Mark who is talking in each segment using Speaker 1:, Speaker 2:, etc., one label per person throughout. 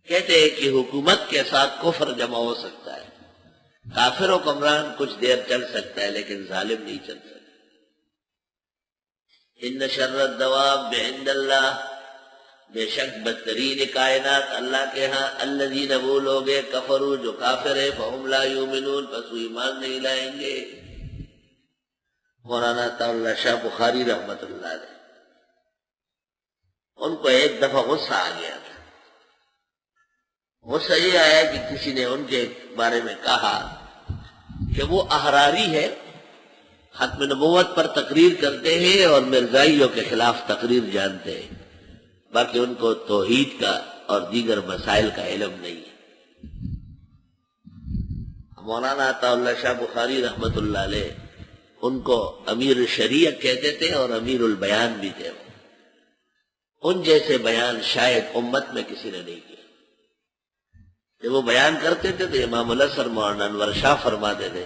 Speaker 1: کہتے ہیں کہ حکومت کے ساتھ کفر جمع ہو سکتا ہے، کافر و حکمران کچھ دیر چل سکتا ہے لیکن ظالم نہیں چل سکتا۔ ان شر الدواب عند اللہ، بے شک بدترین کائنات اللہ کے ہاں، الذین وہ لوگ کفروا جو کافر ہے، فہم لا یؤمنون پس وہ ایمان نہیں لائیں گے۔ مولانا طاء شاہ بخاری رحمت اللہ علیہ، ان کو ایک دفعہ غصہ آ گیا تھا۔ غصہ یہ آیا کہ کسی نے ان کے بارے میں کہا کہ وہ احراری ہے، ختم نبوت پر تقریر کرتے ہیں اور مرزائیوں کے خلاف تقریر جانتے ہیں، باقی ان کو توحید کا اور دیگر مسائل کا علم نہیں ہے۔ مولانا عطا اللہ شاہ بخاری رحمت اللہ علیہ ان کو امیر الشریعت کہتے تھے اور امیر البیان بھی تھے۔ ان جیسے بیان شاید امت میں کسی نے نہیں کیا۔ جب وہ بیان کرتے تھے تو امام الازہر مولانا انور شاہ فرماتے تھے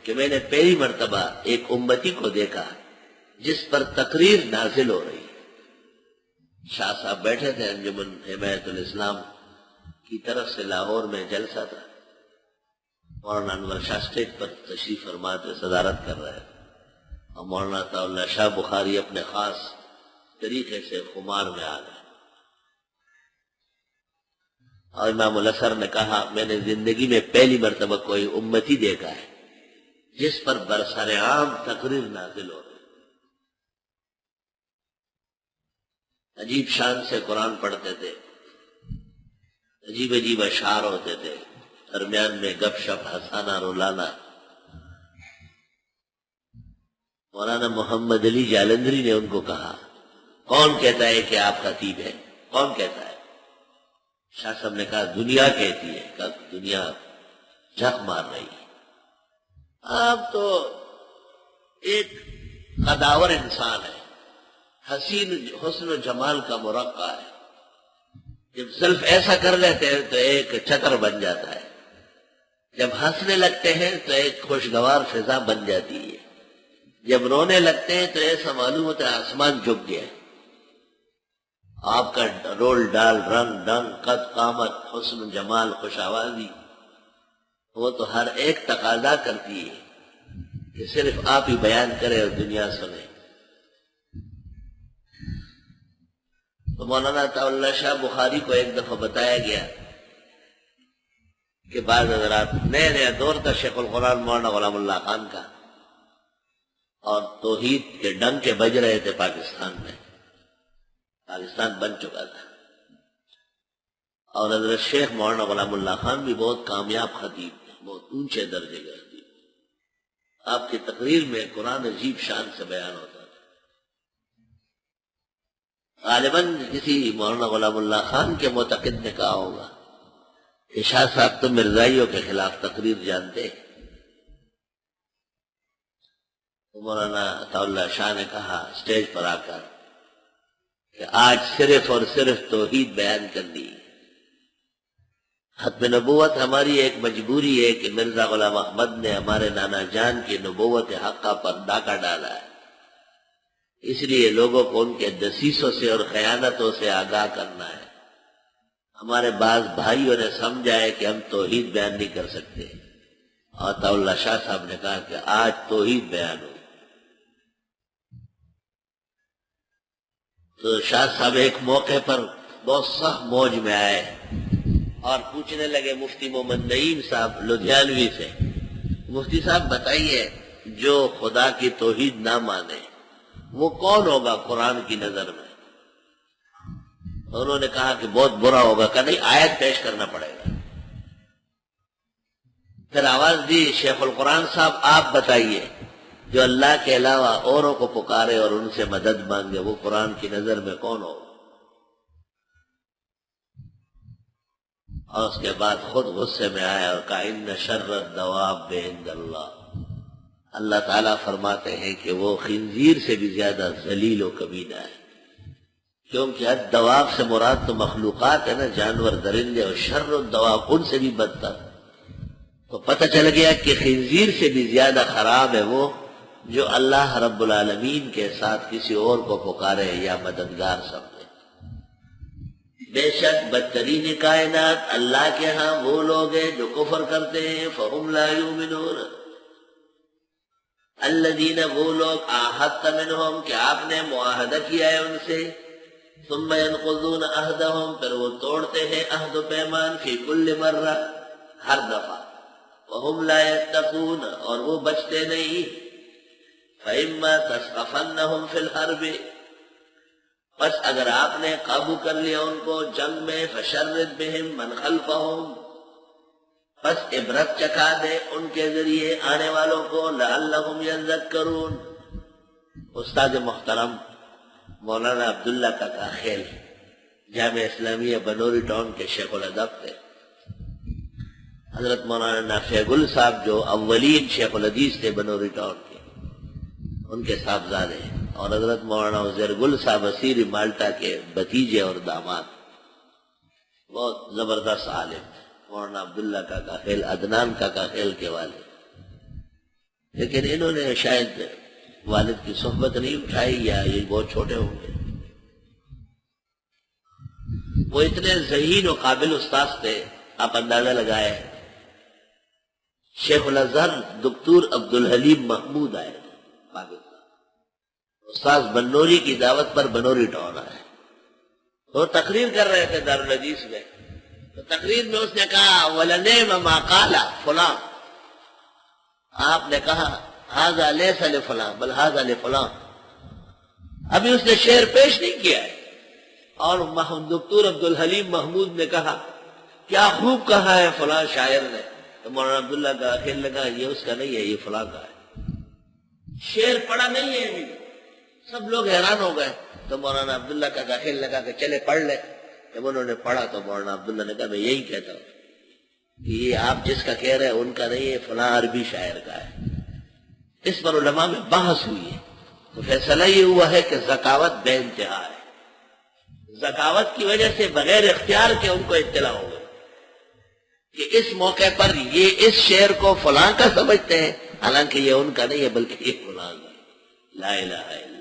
Speaker 1: کہ میں نے پہلی مرتبہ ایک امتی کو دیکھا جس پر تقریر نازل ہو رہی۔ شاہ صاحب بیٹھے تھے، انجمن حمایت الاسلام کی طرف سے لاہور میں جلسہ تھا، مولانا انور شاہ اسٹیج پر تشریف فرما کے صدارت کر رہے اور مولانا عطا اللہ شاہ بخاری اپنے خاص طریقے سے خمار میں آ گئے، اور امام الازہر نے کہا میں نے زندگی میں پہلی مرتبہ کوئی امتی دیکھا ہے جس پر برسر عام تقریر نازل ہو رہی، عجیب شان سے قرآن پڑھتے تھے، عجیب عجیب اشعار ہوتے تھے، درمیان میں گپ شپ ہنسانا رلانا۔ مولانا محمد علی جالندری نے ان کو کہا کون کہتا ہے کہ آپ خطیب ہیں؟ کون کہتا ہے؟ شاہ صاحب نے کہا دنیا کہتی ہے۔ کہا دنیا جھک مار رہی ہے، آپ تو ایک قداور انسان ہے، حسین حسن و جمال کا مرقع ہے، جب زلف ایسا کر لیتے ہیں تو ایک چتر بن جاتا ہے، جب ہنسنے لگتے ہیں تو ایک خوشگوار فضا بن جاتی ہے، جب رونے لگتے ہیں تو ایسا معلوم ہوتا ہے آسمان جھک گیا ہے۔ آپ کا رول ڈال، رنگ ڈنگ، قد قامت، حسن جمال، خوش آوازی، وہ تو ہر ایک تقاضا کرتی ہے کہ صرف آپ ہی بیان کرے اور دنیا سنے۔ تو مولانا عطا اللہ شاہ بخاری کو ایک دفعہ بتایا گیا کہ بعض حضرات نیا نیا دور تھا شیخ القرآن مولانا غلام اللہ خان کا، اور توحید کے ڈنگ کے بج رہے تھے پاکستان میں، پاکستان بن چکا تھا، اور حضرت شیخ مولانا غلام اللہ خان بھی بہت کامیاب خطیب تھے، بہت اونچے درجے کے خطیب۔ آپ کی تقریر میں قرآن عجیب شان سے بیان ہوتا تھا۔ غالباً کسی مولانا غلام اللہ خان کے معتقد نے کہا ہوگا کہ شاہ صاحب تو مرزائیوں کے خلاف تقریر جانتے۔ مولانا عطا اللہ شاہ نے کہا اسٹیج پر آ کر کہ آج صرف اور صرف توحید بیان کرنی ہے۔ ختم نبوت ہماری ایک مجبوری ہے کہ مرزا غلام احمد نے ہمارے نانا جان کی نبوت حقہ پر ڈاکہ ڈالا ہے، اس لیے لوگوں کو ان کے دسیسوں سے اور خیانتوں سے آگاہ کرنا ہے۔ ہمارے بعض بھائیوں نے سمجھا ہے کہ ہم توحید بیان نہیں کر سکتے، اور عطا اللہ شاہ صاحب نے کہا کہ آج توحید بیان ہو۔ تو شاہ صاحب ایک موقع پر بہت سخت موج میں آئے اور پوچھنے لگے مفتی محمد نعیم صاحب لدھیانوی سے، مفتی صاحب بتائیے جو خدا کی توحید نہ مانے وہ کون ہوگا قرآن کی نظر میں؟ انہوں نے کہا کہ بہت برا ہوگا، کہ نہیں آیت پیش کرنا پڑے گا۔ پھر آواز دی شیخ القرآن صاحب آپ بتائیے جو اللہ کے علاوہ اوروں کو پکارے اور ان سے مدد مانگے وہ قرآن کی نظر میں کون ہوگا؟ اور اس کے بعد خود غصے میں آیا اور کہا ان شر الدواب عند اللہ، اللہ تعالیٰ فرماتے ہیں کہ وہ خنزیر سے بھی زیادہ ذلیل و کمینہ ہے، کیونکہ الدواب سے مراد تو مخلوقات ہے نا، جانور درندے، اور شر الدواب ان سے بھی بدتر۔ تو پتہ چل گیا کہ خنزیر سے بھی زیادہ خراب ہے وہ جو اللہ رب العالمین کے ساتھ کسی اور کو پکارے یا مددگار سمجھے۔ بے شک بدترین کائنات اللہ کے ہاں وہ لوگ ہیں جو کفر کرتے ہیں، فہم لا یؤمنون، الذین وہ لوگ عاہدت منہم کہ آپ نے معاہدہ کیا ہے ان سے، ثم ينقضون عہدہم پھر وہ توڑتے ہیں عہد و پیمان، فی کل مرہ ہر دفعہ، وہم لا یتقون اور وہ بچتے نہیں، فإما تثقفنہم فی الحرب پس اگر آپ نے قابو کر لیا ان کو جنگ میں، فشرد بہم من خلفہم پس عبرت چکھا دے ان کے ذریعے آنے والوں کو، لعلہم یذکرون۔ استاد محترم مولانا عبداللہ کا خیل جامعہ اسلامیہ بنوری ٹاؤن کے شیخ الادب تھے، حضرت مولانا نافع گل صاحب جو اولین شیخ الحدیث تھے بنوری ٹاؤن کے، ان کے صاحبزادے، اور حضرت مولانا عزیر گل صاحب اسیر مالٹا کے بھتیجے اور داماد، بہت زبردست عالم، مولانا عبداللہ کا خیل عدنان کا خیل کے والد، لیکن انہوں نے شاید والد کی صحبت نہیں اٹھائی یا یہ بہت چھوٹے ہوں گے۔ وہ اتنے ذہین و قابل استاذ تھے، آپ اندازہ لگائے، شیخ الازہر دکتور عبدالحلیم محمود آئے پاکستان، استاذ بنوری کی دعوت پر بنوری ٹاؤن آئے، وہ تقریر کر رہے تھے دارالحدیث میں، تو تقریر میں اس نے کہا وَلَنِعْمَ مَا قَالَ فلاں، آپ نے کہا ھذا لیس لفلاں بل ھذا لفلاں، ابھی اس نے شعر پیش نہیں کیا ہے، اور دکتور عبدالحلیم محمود نے کہا کیا خوب کہا ہے فلاں شاعر نے، تو مولانا عبداللہ کا خیال لگا یہ اس کا نہیں ہے، یہ فلاں کا ہے، شعر پڑھا نہیں ہے ابھی، سب لوگ حیران ہو گئے، تو مولانا عبداللہ کا خیال لگا کہ چلے پڑھ لے، جب انہوں نے پڑھا تو مولانا عبداللہ نے کہا میں یہی کہتا ہوں کہ یہ آپ جس کا کہہ رہے ہیں ان کا نہیں ہے، فلاں عربی شاعر کا ہے۔ اس پر علماء میں بحث ہوئی ہے، تو فیصلہ یہ ہوا ہے کہ ذکاوت بے انتہا ہے، ذکاوت کی وجہ سے بغیر اختیار کے ان کو اطلاع ہو گئی کہ اس موقع پر یہ اس شعر کو فلاں کا سمجھتے ہیں، حالانکہ یہ ان کا نہیں ہے بلکہ یہ فلاں کا۔ لا الہ الا اللہ۔